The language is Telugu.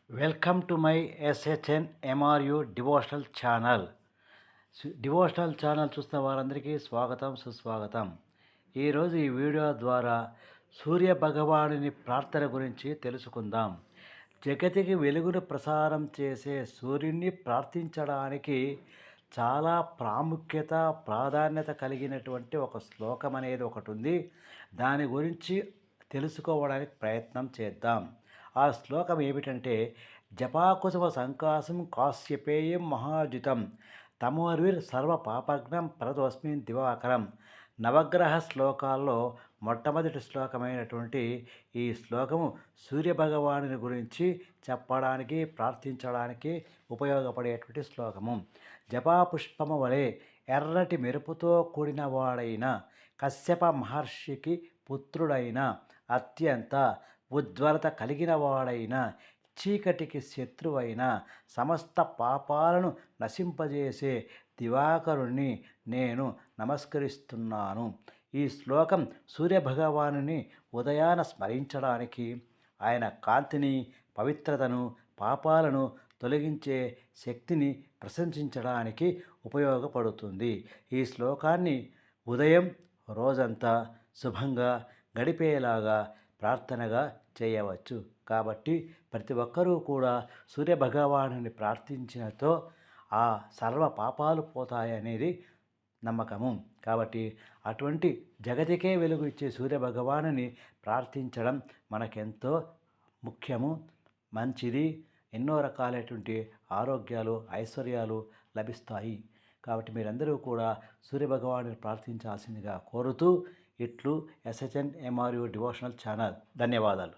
Welcome to my SHN MRU devotional channel. Devotional channel చూస్తున్న వారందరికీ స్వాగతం, సుస్వాగతం. ఈరోజు ఈ వీడియో ద్వారా సూర్య భగవానుని ప్రార్థన గురించి తెలుసుకుందాం. జగతికి వెలుగును ప్రసారం చేసే సూర్యుని ప్రార్థించడానికి చాలా ప్రాధాన్యత కలిగినటువంటి ఒక శ్లోకం అనేది ఒకటి ఉంది. దాని గురించి తెలుసుకోవడానికి ప్రయత్నం చేద్దాం. ఆ శ్లోకం ఏమిటంటే, జపాకుసుమ సంకాసం కాశ్యపేయం మహాజితం తమోర్విర్ సర్వ పాపగ్నం పరదోస్మిన్ దివాకరం. నవగ్రహ శ్లోకాల్లో మొట్టమొదటి శ్లోకమైనటువంటి ఈ శ్లోకము సూర్యభగవానుని గురించి చెప్పడానికి, ప్రార్థించడానికి ఉపయోగపడేటువంటి శ్లోకము. జపాపుష్పము వలె ఎర్రటి మెరుపుతో కూడిన వాడైన కశ్యప మహర్షికి పుత్రుడైన అత్యంత ఉజ్వలత కలిగిన వాడైన చీకటికి శత్రువైన సమస్త పాపాలను నశింపజేసే దివాకరుణ్ణి నేను నమస్కరిస్తున్నాను. ఈ శ్లోకం సూర్యభగవానుని ఉదయాన స్మరించడానికి, ఆయన కాంతిని, పవిత్రతను, పాపాలను తొలగించే శక్తిని ప్రశంసించడానికి ఉపయోగపడుతుంది. ఈ శ్లోకాన్ని ఉదయం రోజంతా శుభంగా గడిపేలాగా ప్రార్థనగా చేయవచ్చు. కాబట్టి ప్రతి ఒక్కరూ కూడా సూర్యభగవానుని ప్రార్థించినతో ఆ సర్వ పాపాలు పోతాయనేది నమ్మకము. కాబట్టి అటువంటి జగతికే వెలుగు ఇచ్చే సూర్యభగవానుని ప్రార్థించడం మనకెంతో ముఖ్యము, మంచిది. ఎన్నో రకాలైనటువంటి ఆరోగ్యాలు, ఐశ్వర్యాలు లభిస్తాయి. కాబట్టి మీరందరూ కూడా సూర్యభగవానుని ప్రార్థించాల్సిందిగా కోరుతూ, ఇట్లు ఎస్హెచ్ఎన్ ఎంఆర్యు డివోషనల్ ఛానల్. ధన్యవాదాలు.